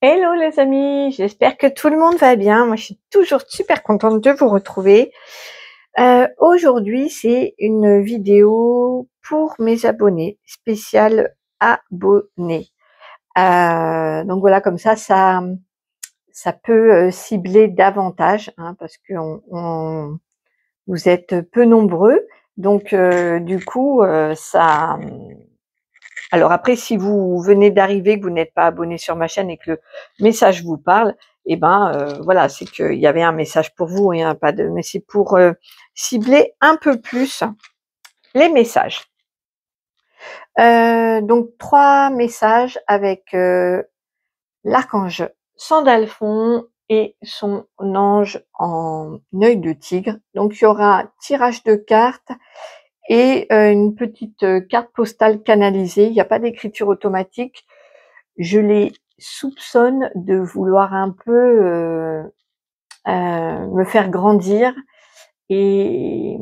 Hello les amis, j'espère que tout le monde va bien. Moi, je suis toujours super contente de vous retrouver. Aujourd'hui, c'est une vidéo pour mes abonnés, spécial abonnés. Donc voilà, comme ça peut cibler davantage, hein, parce que vous êtes peu nombreux. Donc du coup, alors après, si vous venez d'arriver, que vous n'êtes pas abonné sur ma chaîne et que le message vous parle, eh ben voilà, c'est qu'il y avait un message pour vous et pas de. Mais c'est pour cibler un peu plus les messages. Donc 3 messages avec l'archange Sandalphon et son ange en œil de tigre. Donc il y aura un tirage de cartes et une petite carte postale canalisée. Il n'y a pas d'écriture automatique. Je les soupçonne de vouloir un peu me faire grandir et,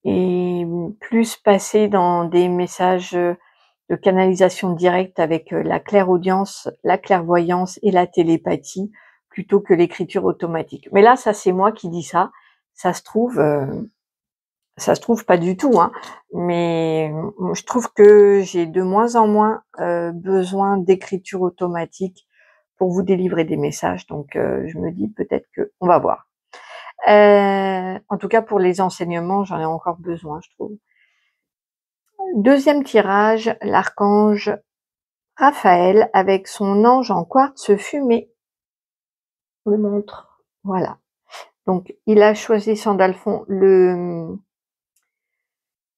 et plus passer dans des messages de canalisation directe avec la clairaudience, la clairvoyance et la télépathie plutôt que l'écriture automatique. Mais là, ça c'est moi qui dis ça. Ça se trouve pas du tout, hein. Mais je trouve que j'ai de moins en moins besoin d'écriture automatique pour vous délivrer des messages. Donc je me dis peut-être que on va voir. En tout cas pour les enseignements, j'en ai encore besoin, je trouve. Deuxième tirage, l'archange Raphaël avec son ange en quartz fumé. Je vous le montre. Voilà. Donc il a choisi Sandalphon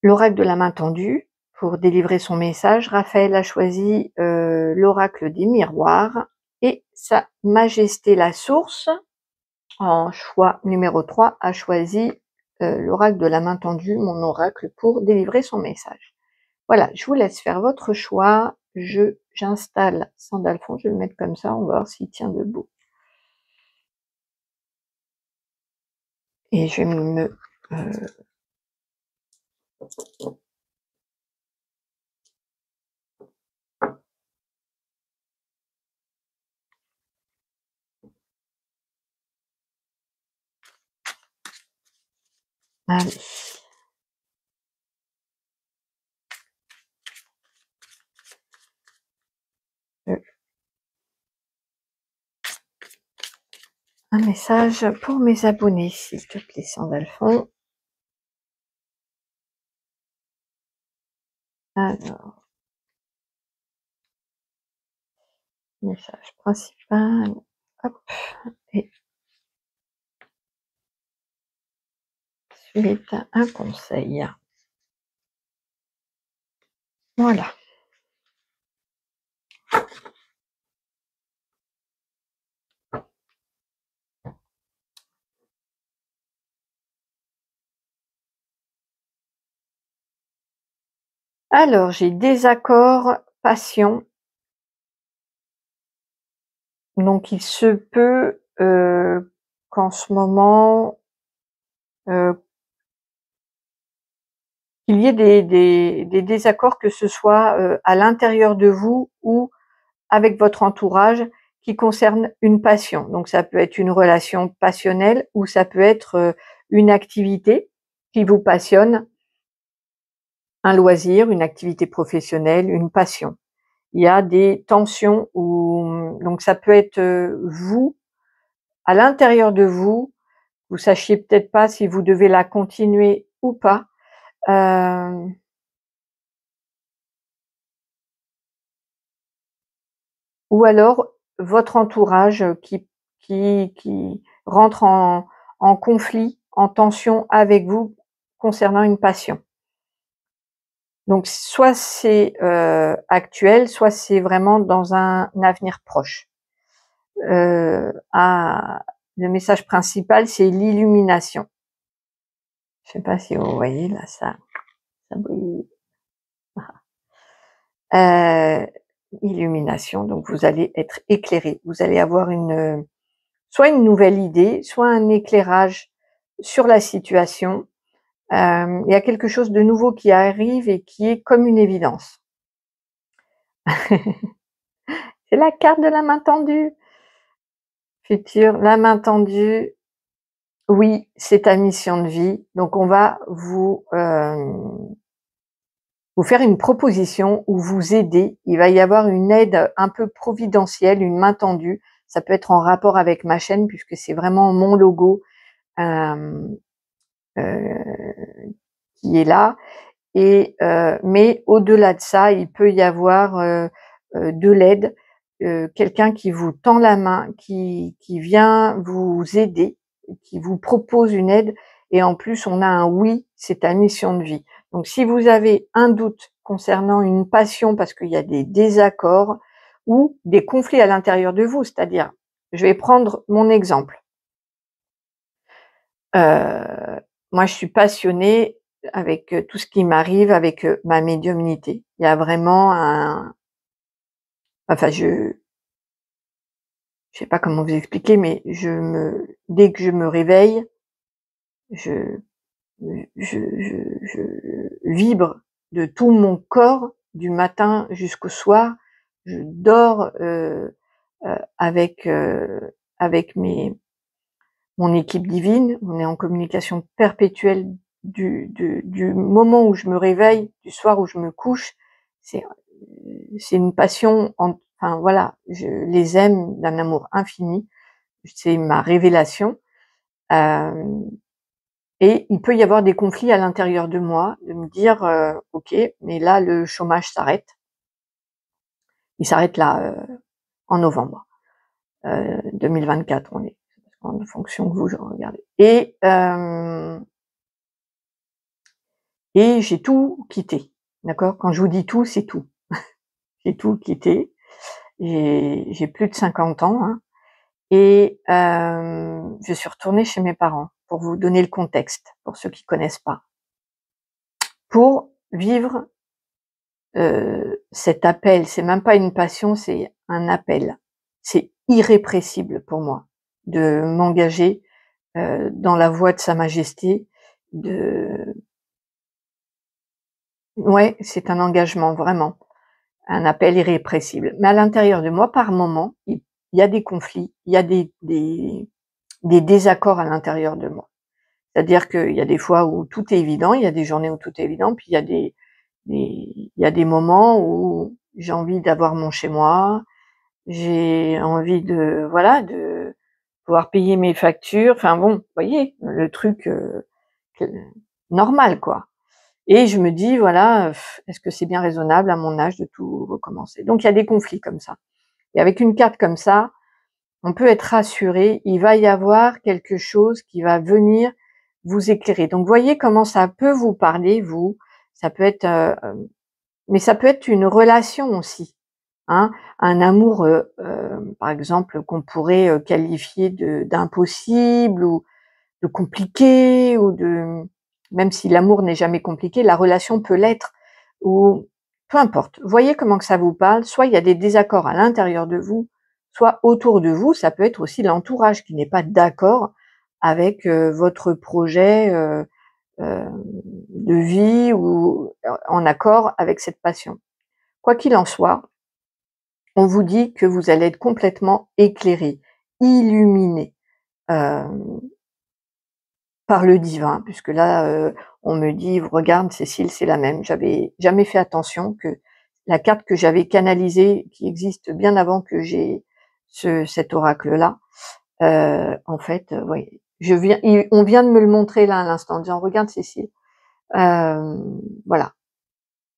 l'oracle de la main tendue pour délivrer son message. Raphaël a choisi l'oracle des miroirs et Sa Majesté la Source, en choix numéro 3, a choisi l'oracle de la main tendue, mon oracle, pour délivrer son message. Voilà, je vous laisse faire votre choix. J'installe Sandalphon, je vais le mettre comme ça, on va voir s'il tient debout. Et je vais me allez. Un message pour mes abonnés, s'il te plaît, Sandalphon. Alors, message principal, hop, et suite un conseil. Voilà. Alors, j'ai désaccord, passion. Donc, il se peut qu'en ce moment, qu'il y ait des désaccords, que ce soit à l'intérieur de vous ou avec votre entourage, qui concernent une passion. Donc, ça peut être une relation passionnelle ou ça peut être une activité qui vous passionne, un loisir, une activité professionnelle, une passion. Il y a des tensions donc ça peut être vous, à l'intérieur de vous, vous sachiez peut-être pas si vous devez la continuer ou pas. Ou alors votre entourage qui rentre en conflit, en tension avec vous concernant une passion. Donc soit c'est actuel, soit c'est vraiment dans un avenir proche. Le message principal, c'est l'illumination. Je sais pas si vous voyez là, ça brille. Illumination, donc vous allez être éclairé. Vous allez avoir soit une nouvelle idée, soit un éclairage sur la situation. Il y a quelque chose de nouveau qui arrive et qui est comme une évidence. C'est la carte de la main tendue. Futur, la main tendue. Oui, c'est ta mission de vie. Donc on va vous faire une proposition ou vous aider. Il va y avoir une aide un peu providentielle, une main tendue. Ça peut être en rapport avec ma chaîne puisque c'est vraiment mon logo euh, qui est là. Et mais au-delà de ça, il peut y avoir de l'aide, quelqu'un qui vous tend la main, qui vient vous aider, qui vous propose une aide. Et en plus, on a un oui, c'est ta mission de vie. Donc, si vous avez un doute concernant une passion parce qu'il y a des désaccords ou des conflits à l'intérieur de vous, c'est-à-dire, je vais prendre mon exemple. Moi, je suis passionnée avec tout ce qui m'arrive avec ma médiumnité. Il y a vraiment enfin, je sais pas comment vous expliquer, mais dès que je me réveille, je, je vibre de tout mon corps du matin jusqu'au soir. Je dors avec avec mon équipe divine. On est en communication perpétuelle du moment où je me réveille, du soir où je me couche. C'est une passion, enfin voilà, je les aime d'un amour infini. C'est ma révélation. Euh, et il peut y avoir des conflits à l'intérieur de moi, de me dire, ok, mais là le chômage s'arrête. Il s'arrête là en novembre 2024. On est en fonction que vous regardez. Et j'ai tout quitté, d'accord? Quand je vous dis tout, c'est tout. J'ai tout quitté. J'ai plus de 50 ans, hein, et je suis retournée chez mes parents pour vous donner le contexte, pour ceux qui connaissent pas. Pour vivre cet appel, c'est même pas une passion, c'est un appel. C'est irrépressible pour moi de m'engager dans la voie de Sa Majesté, ouais, c'est un engagement vraiment. Un appel irrépressible. Mais à l'intérieur de moi, par moment, il y a des conflits, il y a des désaccords à l'intérieur de moi. C'est-à-dire qu'il y a des fois où tout est évident, il y a des journées où tout est évident, puis il y a des moments où j'ai envie d'avoir mon chez moi, j'ai envie voilà, de pouvoir payer mes factures. Enfin bon, vous voyez, le truc normal, quoi. Et je me dis, voilà, est-ce que c'est bien raisonnable à mon âge de tout recommencer? Donc il y a des conflits comme ça. Et avec une carte comme ça, on peut être rassuré, il va y avoir quelque chose qui va venir vous éclairer. Donc voyez comment ça peut vous parler, vous. Ça peut être, mais ça peut être une relation aussi, hein, un amour, par exemple, qu'on pourrait qualifier d'impossible ou de compliqué, ou même si l'amour n'est jamais compliqué, la relation peut l'être, ou peu importe. Voyez comment que ça vous parle. Soit il y a des désaccords à l'intérieur de vous, soit autour de vous. Ça peut être aussi l'entourage qui n'est pas d'accord avec votre projet de vie, ou en accord avec cette passion. Quoi qu'il en soit, on vous dit que vous allez être complètement éclairé, illuminé par le divin, puisque là, on me dit: «Regarde Cécile, c'est la même». J'avais jamais fait attention que la carte que j'avais canalisée, qui existe bien avant que j'ai cet oracle-là, en fait, oui, on vient de me le montrer là à l'instant, en disant: «Regarde Cécile». Voilà.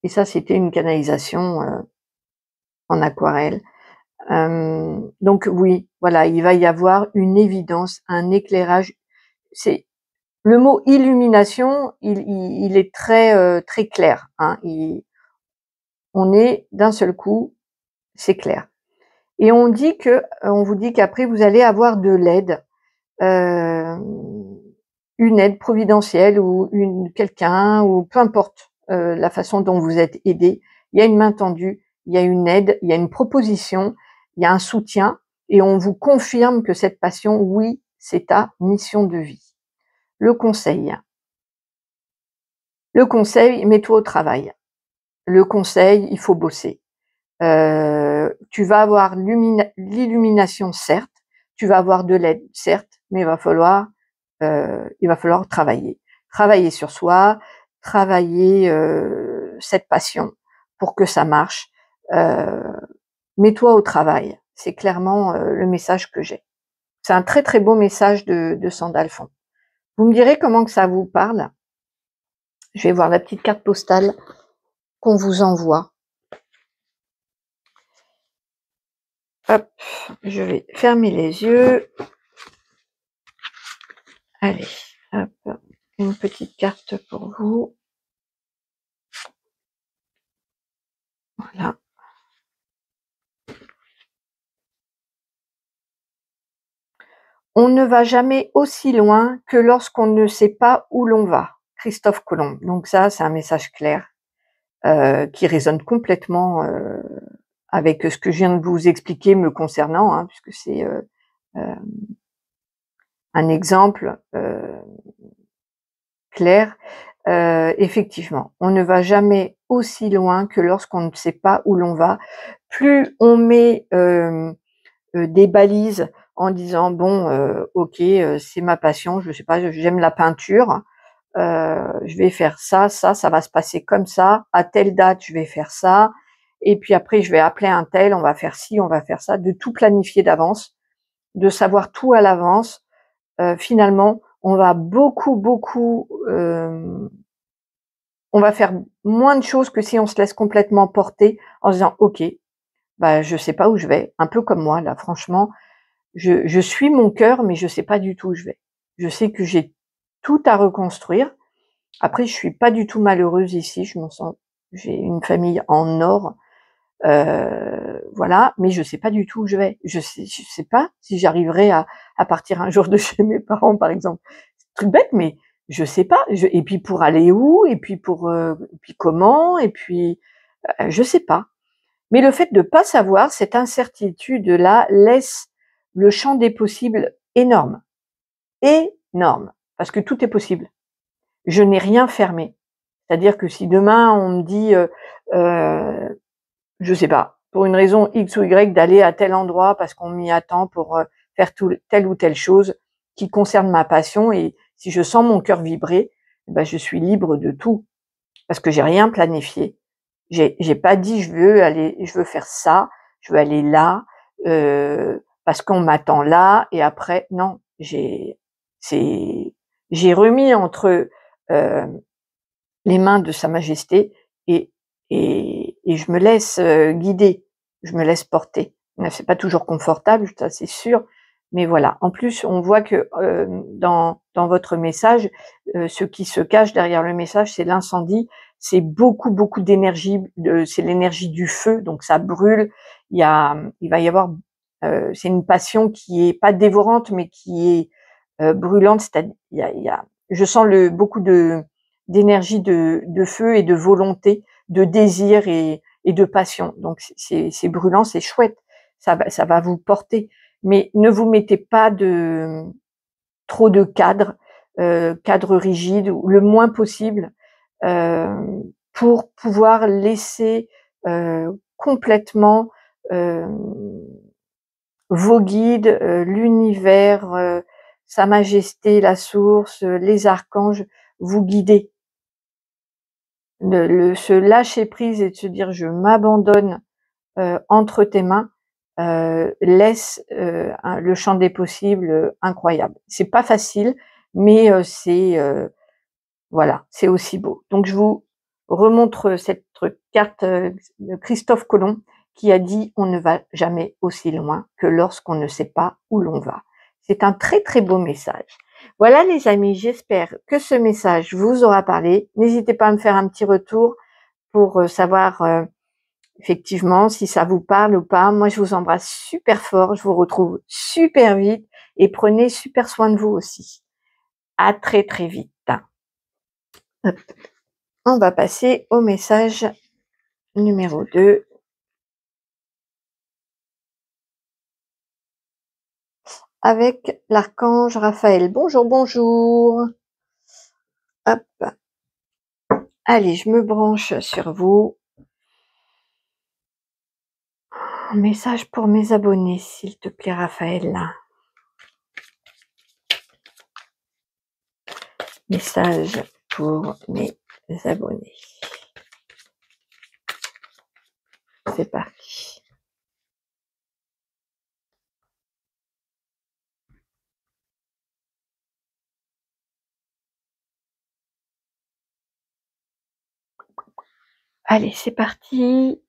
Et ça, c'était une canalisation en aquarelle. Donc oui, voilà, il va y avoir une évidence, un éclairage. C'est Le mot illumination, il est très clair, hein. On est d'un seul coup, c'est clair. Et on vous dit qu'après vous allez avoir de l'aide, heu, une aide providentielle, ou quelqu'un, ou peu importe la façon dont vous êtes aidé. Il y a une main tendue, il y a une aide, il y a une proposition, il y a un soutien, et on vous confirme que cette passion, oui, c'est ta mission de vie. Le conseil. Mets-toi au travail. Le conseil, il faut bosser. tu vas avoir l'illumination, certes, tu vas avoir de l'aide, certes, mais il va falloir travailler. Travailler sur soi, travailler cette passion pour que ça marche. Mets-toi au travail. C'est clairement le message que j'ai. C'est un très très beau message de Sandalphon. Vous me direz comment que ça vous parle. Je vais voir la petite carte postale qu'on vous envoie. Hop, je vais fermer les yeux. Allez, hop, une petite carte pour vous. Voilà. On ne va jamais aussi loin que lorsqu'on ne sait pas où l'on va. Christophe Colomb. Donc ça, c'est un message clair qui résonne complètement avec ce que je viens de vous expliquer me concernant, hein, puisque c'est un exemple clair. Effectivement, on ne va jamais aussi loin que lorsqu'on ne sait pas où l'on va. Plus on met des balises en disant bon, ok, c'est ma passion, je sais pas, j'aime la peinture, je vais faire ça, ça va se passer comme ça. À telle date, je vais faire ça. Et puis après, je vais appeler un tel, on va faire ci, on va faire ça. De tout planifier d'avance, de savoir tout à l'avance. Finalement, on va on va faire moins de choses que si on se laisse complètement porter en se disant ok, bah je sais pas où je vais. Un peu comme moi là, franchement, je suis mon cœur, mais je sais pas du tout où je vais. Je sais que j'ai tout à reconstruire. Après, je suis pas du tout malheureuse ici. J'ai une famille en or, voilà, mais je sais pas du tout où je vais. Je sais pas si j'arriverai à partir un jour de chez mes parents, par exemple. C'est truc bête, mais je sais pas. Et puis pour aller où, et puis et puis comment, et puis je sais pas. Mais le fait de pas savoir, cette incertitude-là laisse le champ des possibles énorme, énorme, parce que tout est possible. Je n'ai rien fermé. C'est-à-dire que si demain on me dit, je sais pas, pour une raison X ou Y, d'aller à tel endroit parce qu'on m'y attend pour faire telle ou telle chose qui concerne ma passion, et si je sens mon cœur vibrer, ben je suis libre de tout parce que j'ai rien planifié. J'ai pas dit je veux faire ça, je veux aller là parce qu'on m'attend là, et après non, j'ai remis entre les mains de Sa Majesté, et je me laisse guider, je me laisse porter. C'est pas toujours confortable, ça c'est sûr, mais voilà. En plus, on voit que dans votre message, ce qui se cache derrière le message, c'est l'incendie, c'est beaucoup d'énergie, c'est l'énergie du feu, donc ça brûle. Il va y avoir, c'est une passion qui est pas dévorante, mais qui est brûlante. C'est-à-dire, je sens beaucoup d'énergie, de feu et de volonté, de désir et de passion. Donc c'est brûlant, c'est chouette, ça va vous porter. Mais ne vous mettez pas trop de cadres rigides, ou le moins possible, pour pouvoir laisser complètement vos guides, l'univers, Sa Majesté, la source, les archanges vous guider. Se lâcher prise et de se dire je m'abandonne entre tes mains, laisse le champ des possibles incroyable. C'est pas facile, mais voilà, c'est aussi beau. Donc je vous remontre cette carte de Christophe Colomb qui a dit on ne va jamais aussi loin que lorsqu'on ne sait pas où l'on va. C'est un très très beau message. Voilà les amis, j'espère que ce message vous aura parlé. N'hésitez pas à me faire un petit retour pour savoir effectivement si ça vous parle ou pas. Moi je vous embrasse super fort, je vous retrouve super vite et prenez super soin de vous aussi. À très très vite. Hop. On va passer au message numéro 2. Avec l'archange Raphaël. Bonjour, bonjour. Hop. Allez, je me branche sur vous. Un message pour mes abonnés, s'il te plaît, Raphaël. Message pour mes abonnés. C'est parti. Allez, c'est parti.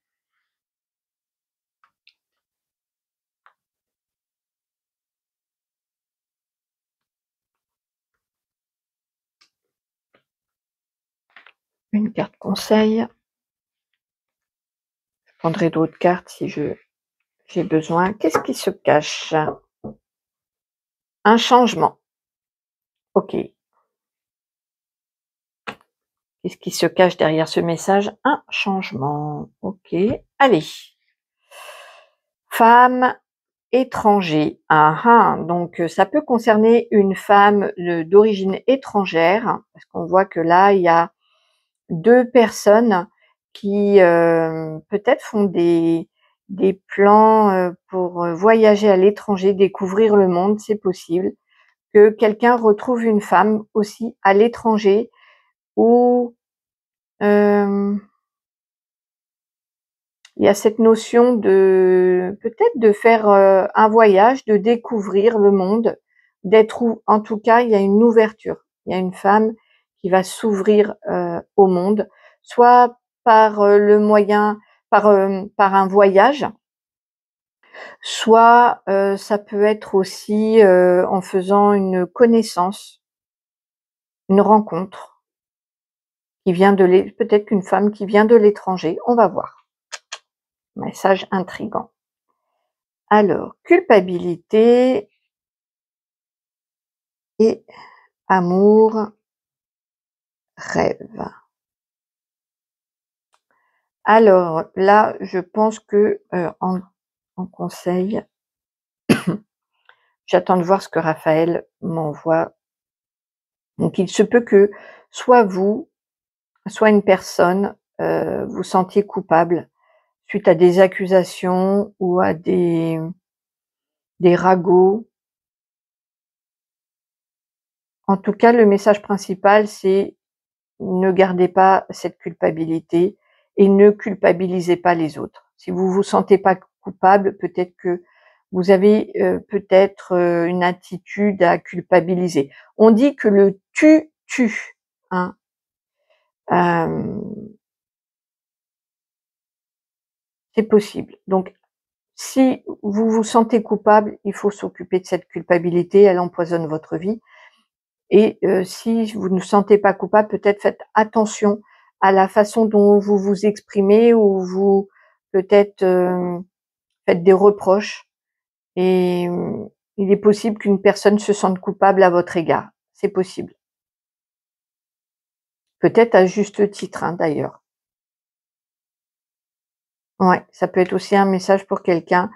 Une carte conseil. Je prendrai d'autres cartes si j'ai besoin. Qu'est-ce qui se cache? Un changement. Ok. Qu'est-ce qui se cache derrière ce message? Un changement. Ok. Allez. Femme, étranger. Ah, ah. Donc ça peut concerner une femme d'origine étrangère, parce qu'on voit que là, il y a deux personnes qui peut-être font des plans pour voyager à l'étranger, découvrir le monde, c'est possible. Que quelqu'un retrouve une femme aussi à l'étranger ou il y a cette notion de peut-être de faire un voyage, de découvrir le monde, d'être où en tout cas il y a une ouverture. Il y a une femme qui va s'ouvrir au monde, soit par le moyen, par un voyage, soit ça peut être aussi en faisant une connaissance, une rencontre qui vient peut-être qu'une femme qui vient de l'étranger, on va voir. Message intriguant. Alors, culpabilité et amour, rêve. Alors là, je pense que en conseil, j'attends de voir ce que Raphaël m'envoie. Donc il se peut que soit vous, soit une personne, vous sentiez coupable suite à des accusations ou à des ragots. En tout cas, le message principal, c'est ne gardez pas cette culpabilité et ne culpabilisez pas les autres. Si vous vous sentez pas coupable, peut-être que vous avez peut-être une attitude à culpabiliser. On dit que le tu tue, hein. C'est possible. Donc, si vous vous sentez coupable, il faut s'occuper de cette culpabilité, elle empoisonne votre vie. Et si vous ne vous sentez pas coupable, peut-être faites attention à la façon dont vous vous exprimez ou vous peut-être faites des reproches et il est possible qu'une personne se sente coupable à votre égard. C'est possible. Peut-être à juste titre, hein, d'ailleurs. Ouais, ça peut être aussi un message pour quelqu'un,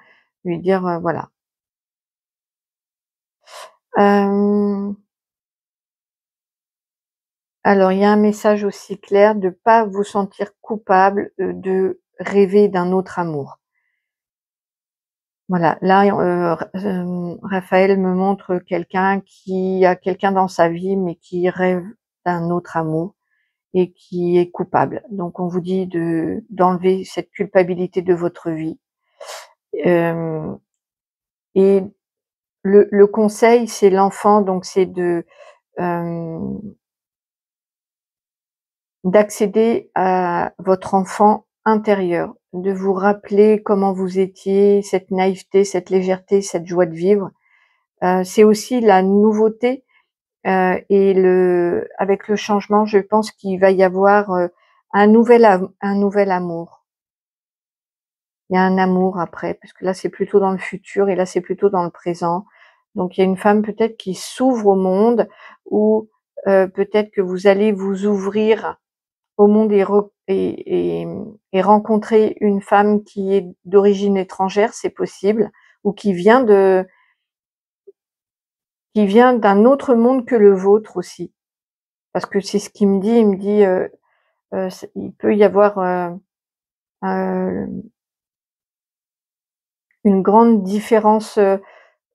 lui dire voilà. Alors il y a un message aussi clair de pas vous sentir coupable, de rêver d'un autre amour. Voilà, là, Raphaël me montre quelqu'un qui a quelqu'un dans sa vie, mais qui rêve d'un autre amour et qui est coupable. Donc on vous dit d'enlever cette culpabilité de votre vie. Hem et le conseil, c'est l'enfant, donc c'est hem, d'accéder à votre enfant intérieur, de vous rappeler comment vous étiez, cette naïveté, cette légèreté, cette joie de vivre. C'est aussi la nouveauté. Et avec le changement, je pense qu'il va y avoir un nouvel amour. Il y a un amour après, parce que là c'est plutôt dans le futur et là c'est plutôt dans le présent. Donc il y a une femme peut-être qui s'ouvre au monde ou peut-être que vous allez vous ouvrir au monde et rencontrer une femme qui est d'origine étrangère, c'est possible, ou qui vient d'un autre monde que le vôtre aussi. Parce que c'est ce qu'il me dit, il me dit il peut y avoir une grande différence,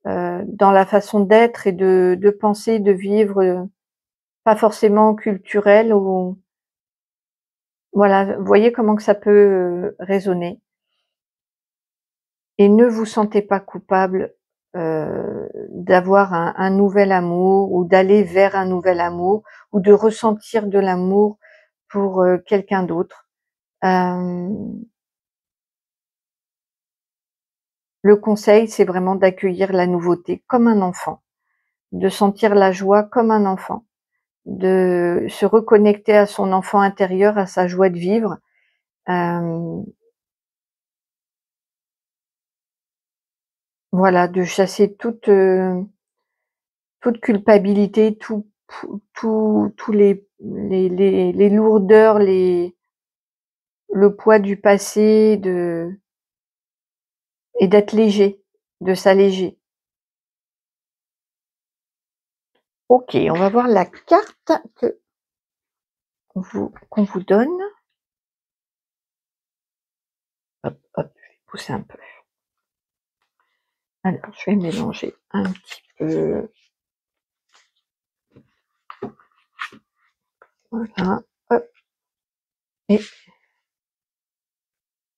dans la façon d'être et de penser, de vivre, pas forcément culturelle ou voilà, vous voyez comment que ça peut, résonner et ne vous sentez pas coupable, d'avoir un nouvel amour ou d'aller vers un nouvel amour ou de ressentir de l'amour pour, quelqu'un d'autre. Hem, le conseil, c'est vraiment d'accueillir la nouveauté comme un enfant, de sentir la joie comme un enfant, de se reconnecter à son enfant intérieur, à sa joie de vivre. Hem, voilà, de chasser toute culpabilité, tous les lourdeurs, le poids du passé, et d'être léger, de s'alléger. OK, on va voir la carte que qu'on vous donne. Hop, hop, je vais pousser un peu. Alors, je vais mélanger un petit peu. Voilà, hop, et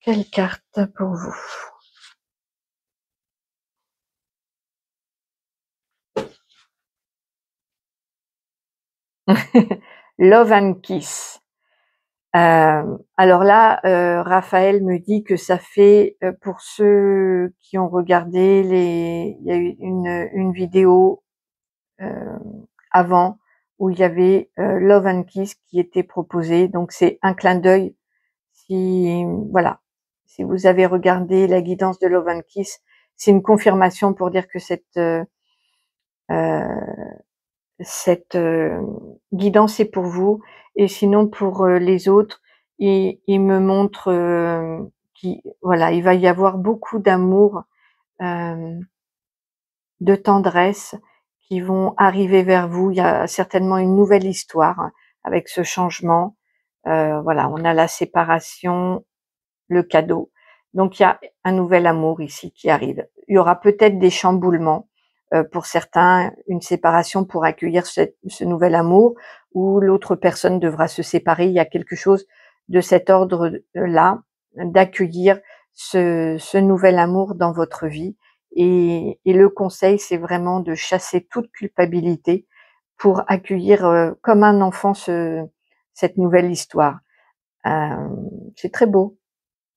quelle carte pour vous? Love and Kiss. Alors là, Raphaël me dit que ça fait, pour ceux qui ont regardé il y a eu une vidéo, heu, avant où il y avait, Love and Kiss qui était proposé, donc c'est un clin d'œil. Si voilà, si vous avez regardé la guidance de Love and Kiss, c'est une confirmation pour dire que heu, cette guidance est pour vous et sinon pour, les autres, il me montre, voilà, il va y avoir beaucoup d'amour, hem, de tendresse qui vont arriver vers vous. Il y a certainement une nouvelle histoire avec ce changement. Voilà, on a la séparation, le cadeau. Donc il y a un nouvel amour ici qui arrive. Il y aura peut-être des chamboulements, pour certains, une séparation pour accueillir ce nouvel amour ou l'autre personne devra se séparer. Il y a quelque chose de cet ordre, là, d'accueillir ce nouvel amour dans votre vie et le conseil, c'est vraiment de chasser toute culpabilité pour accueillir, comme un enfant cette nouvelle histoire. C'est très beau.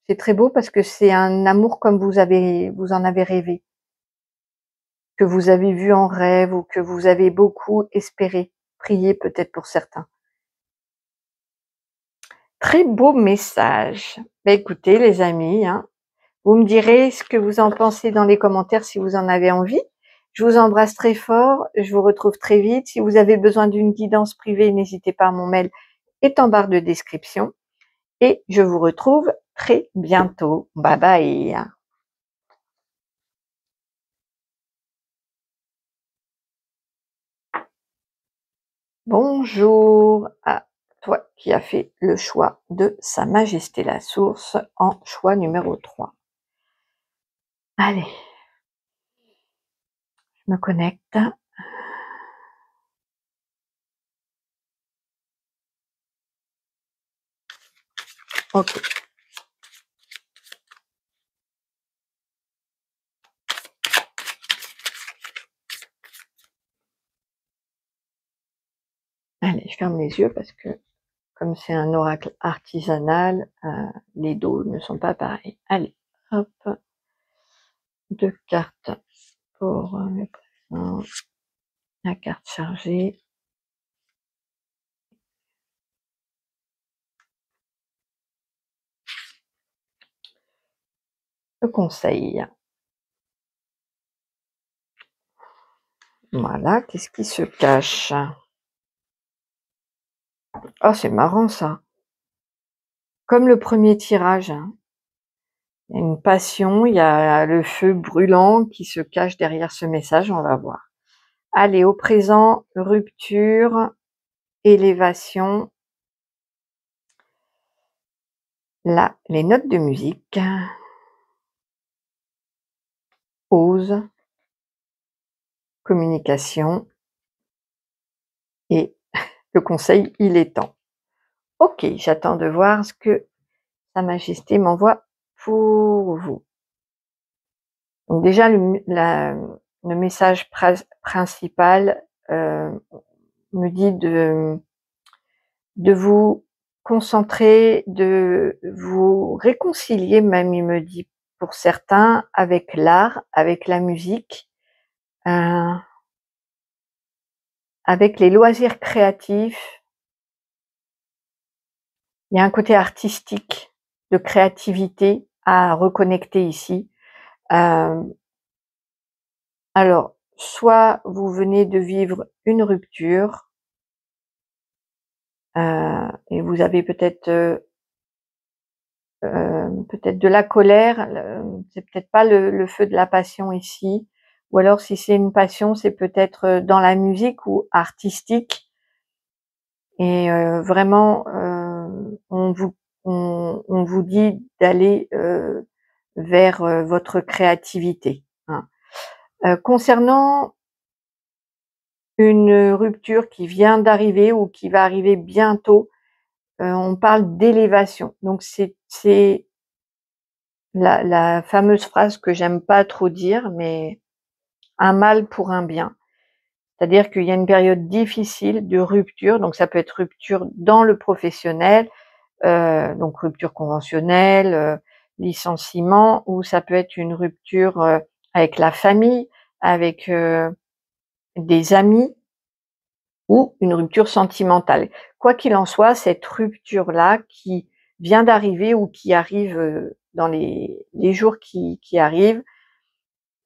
C'est très beau parce que c'est un amour comme vous en avez rêvé, que vous avez vu en rêve ou que vous avez beaucoup espéré, prié peut-être pour certains. Très beau message. Bah, écoutez les amis, hein, vous me direz ce que vous en pensez dans les commentaires si vous en avez envie. Je vous embrasse très fort, je vous retrouve très vite. Si vous avez besoin d'une guidance privée, n'hésitez pas, mon mail est en barre de description et je vous retrouve très bientôt. Bye bye. Bonjour à toi qui as fait le choix de Sa Majesté la Source en choix numéro 3. Allez, je me connecte. OK. Allez, je ferme les yeux parce que comme c'est un oracle artisanal, les dos ne sont pas pareils. Allez, hop, 2 cartes pour, le présent, la carte chargée. Le conseil. Voilà, qu'est-ce qui se cache? Oh, c'est marrant ça. Comme le premier tirage, hein. Il y a une passion, il y a le feu brûlant qui se cache derrière ce message, on va voir. Allez, au présent, rupture, élévation. Là, les notes de musique. ose, communication et le conseil, il est temps. Ok, j'attends de voir ce que Sa Majesté m'envoie pour vous. Donc déjà, le message principal me dit de vous concentrer, de vous réconcilier même, il me dit, pour certains, avec l'art, avec la musique, avec les loisirs créatifs. Il y a un côté artistique, de créativité à reconnecter ici. Alors, soit vous venez de vivre une rupture, et vous avez peut-être de la colère, c'est peut-être pas le feu de la passion ici, ou alors si c'est une passion, c'est peut-être dans la musique ou artistique, et vraiment on vous dit d'aller vers votre créativité, hein. Concernant une rupture qui vient d'arriver ou qui va arriver bientôt, on parle d'élévation. Donc c'est la fameuse phrase que j'aime pas trop dire, mais un mal pour un bien. C'est-à-dire qu'il y a une période difficile de rupture, donc ça peut être rupture dans le professionnel, donc rupture conventionnelle, licenciement, ou ça peut être une rupture avec la famille, avec des amis, ou une rupture sentimentale. Quoi qu'il en soit, cette rupture-là qui vient d'arriver ou qui arrive dans les jours qui arrivent,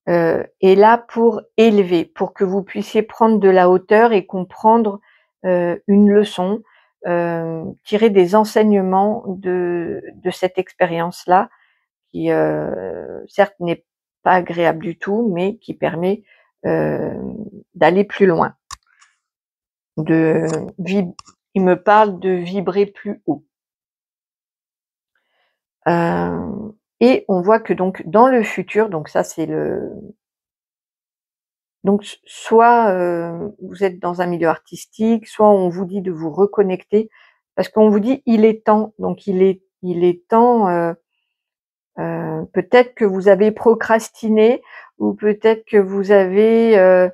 est là pour élever, pour que vous puissiez prendre de la hauteur et comprendre une leçon, tirer des enseignements de cette expérience-là qui, certes n'est pas agréable du tout, mais qui permet d'aller plus loin. Il me parle de vibrer plus haut. Et on voit que donc dans le futur, donc ça c'est donc soit vous êtes dans un milieu artistique, soit on vous dit de vous reconnecter, parce qu'on vous dit il est temps. Donc il est temps. Peut-être que vous avez procrastiné, ou peut-être que vous avez euh,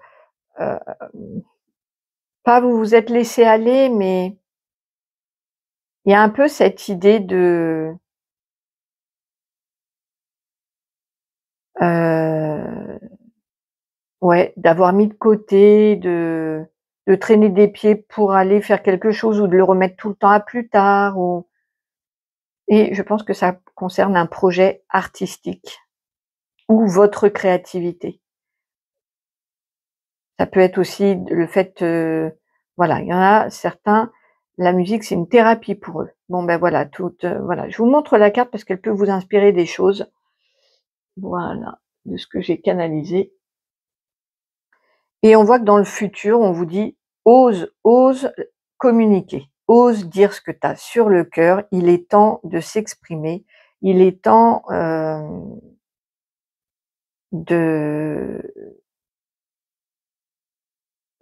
pas vous vous êtes laissé aller, mais il y a un peu cette idée de ouais, d'avoir mis de côté, de traîner des pieds pour aller faire quelque chose, ou de le remettre tout le temps à plus tard, et je pense que ça concerne un projet artistique ou votre créativité. Ça peut être aussi le fait, voilà, il y en a certains, la musique, c'est une thérapie pour eux. Bon, ben voilà, voilà, je vous montre la carte parce qu'elle peut vous inspirer des choses. Voilà, de ce que j'ai canalisé. Et on voit que dans le futur, on vous dit: ose communiquer, ose dire ce que tu as sur le cœur, il est temps de s'exprimer, il est temps de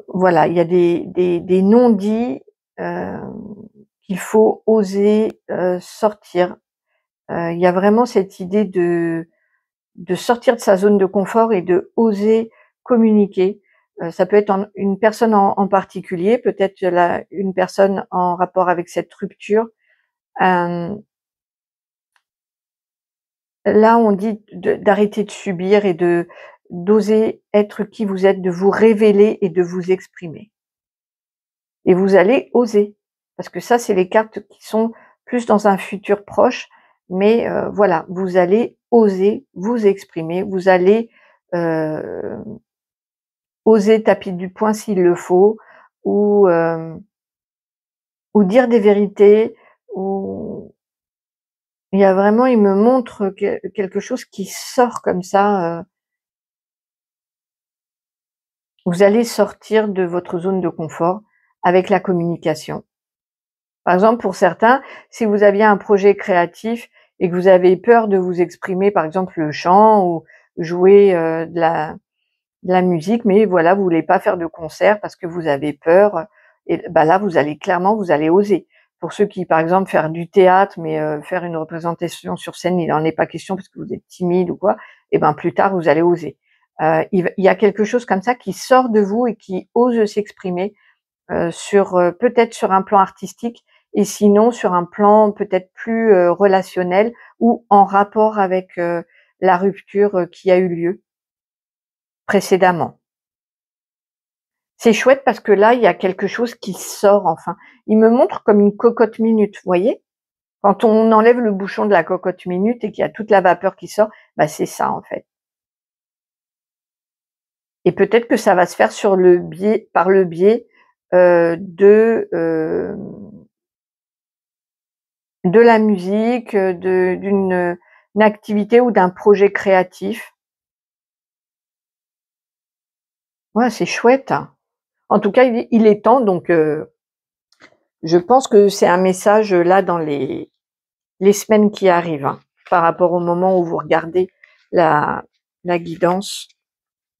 voilà, il y a des non-dits qu'il faut oser sortir. Il y a vraiment cette idée de sortir de sa zone de confort et de oser communiquer. Ça peut être une personne en particulier, peut-être une personne en rapport avec cette rupture. Là, on dit d'arrêter de subir et d'oser être qui vous êtes, de vous révéler et de vous exprimer. Et vous allez oser, parce que ça, c'est les cartes qui sont plus dans un futur proche, mais voilà, vous allez oser vous exprimer, vous allez oser taper du poing s'il le faut, ou dire des vérités, ou il y a vraiment, il me montre quelque chose qui sort comme ça. Vous allez sortir de votre zone de confort avec la communication. Par exemple, pour certains, si vous aviez un projet créatif et que vous avez peur de vous exprimer, par exemple le chant, ou jouer de la musique, mais voilà, vous voulez pas faire de concert parce que vous avez peur. Et bah là, vous allez clairement, vous allez oser. Pour ceux qui, par exemple, faire du théâtre, mais faire une représentation sur scène, il n'en est pas question parce que vous êtes timide ou quoi. Et ben plus tard, vous allez oser. Il y a quelque chose comme ça qui sort de vous et qui ose s'exprimer sur peut-être sur un plan artistique et sinon sur un plan peut-être plus relationnel ou en rapport avec la rupture qui a eu lieu précédemment. C'est chouette parce que là, il y a quelque chose qui sort enfin. Il me montre comme une cocotte minute, vous voyez? Quand on enlève le bouchon de la cocotte minute et qu'il y a toute la vapeur qui sort, bah, c'est ça en fait. Et peut-être que ça va se faire sur le biais par le biais, de la musique, d'une une activité ou d'un projet créatif. Ouais, c'est chouette. En tout cas, il est temps donc je pense que c'est un message, là dans les semaines qui arrivent, hein, par rapport au moment où vous regardez la la guidance.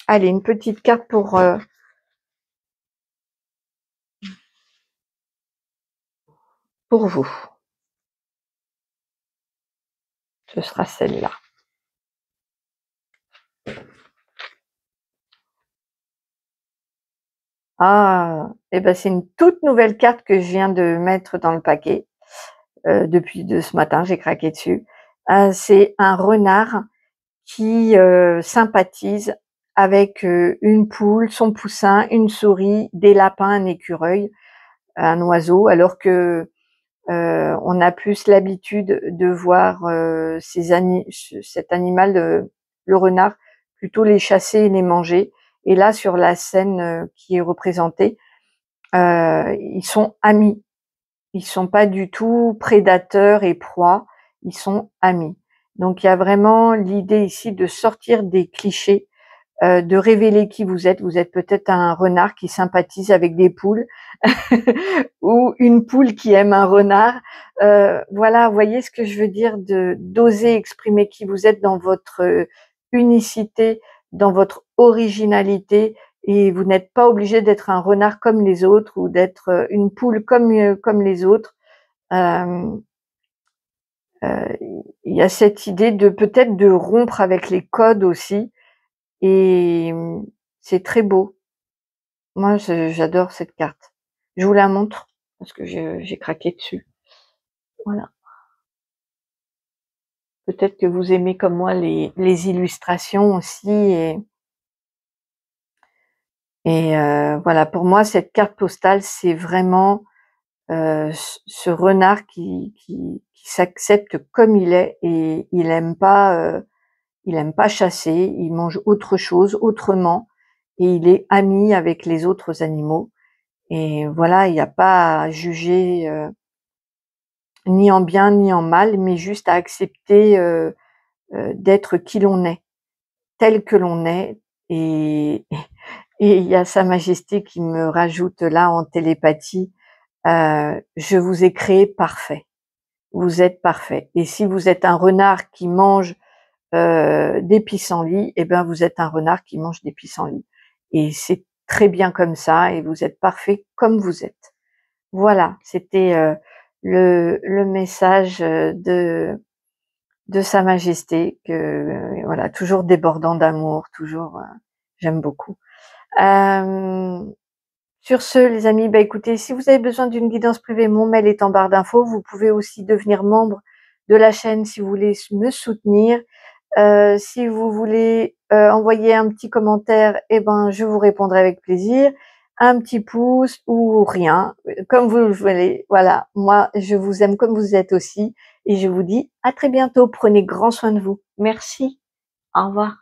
Allez, une petite carte pour vous. Ce sera celle-là. Ah! Et ben, c'est une toute nouvelle carte que je viens de mettre dans le paquet, depuis de ce matin, j'ai craqué dessus. C'est un renard qui, sympathise avec, une poule, son poussin, une souris, des lapins, un écureuil, un oiseau, alors que, on a plus l'habitude de voir, cet animal, le renard, plutôt les chasser et les manger. Et là, sur la scène, qui est représentée, ils sont amis. Ils sont pas du tout prédateurs et proies, ils sont amis. Donc il y a vraiment l'idée ici de sortir des clichés, de révéler qui vous êtes. Vous êtes peut-être un renard qui sympathise avec des poules ou une poule qui aime un renard. Voilà, vous voyez ce que je veux dire, de d'oser exprimer qui vous êtes dans votre unicité, dans votre originalité, et vous n'êtes pas obligé d'être un renard comme les autres ou d'être une poule comme les autres. Hem, il y a cette idée de peut-être de rompre avec les codes aussi, et c'est très beau. Moi, j'adore cette carte. Je vous la montre parce que j'ai craqué dessus. Voilà. Peut-être que vous aimez comme moi les illustrations aussi, et voilà, pour moi cette carte postale, c'est vraiment, ce renard qui s'accepte comme il est, et il aime pas chasser, il mange autre chose, autrement, et il est ami avec les autres animaux, et voilà, il y a pas à juger, ni en bien ni en mal, mais juste à accepter, d'être qui l'on est, tel que l'on est, et et il y a Sa Majesté qui me rajoute là en télépathie, «Je vous ai créé parfait. Vous êtes parfait, et si vous êtes un renard qui mange, des pissenlits, et ben, vous êtes un renard qui mange des pissenlits, et c'est très bien comme ça, et vous êtes parfait comme vous êtes». Voilà, c'était, le message, de Sa Majesté, que voilà, toujours débordant d'amour, toujours, j'aime beaucoup. Hem, sur ce, les amis, bah, écoutez, si vous avez besoin d'une guidance privée, mon mail est en barre d'infos. Vous pouvez aussi devenir membre de la chaîne si vous voulez me soutenir. Si vous voulez, envoyer un petit commentaire, eh ben, je vous répondrai avec plaisir. Un petit pouce ou rien, comme vous le voulez. Voilà, moi, je vous aime comme vous êtes aussi, et je vous dis à très bientôt. Prenez grand soin de vous. Merci. Au revoir.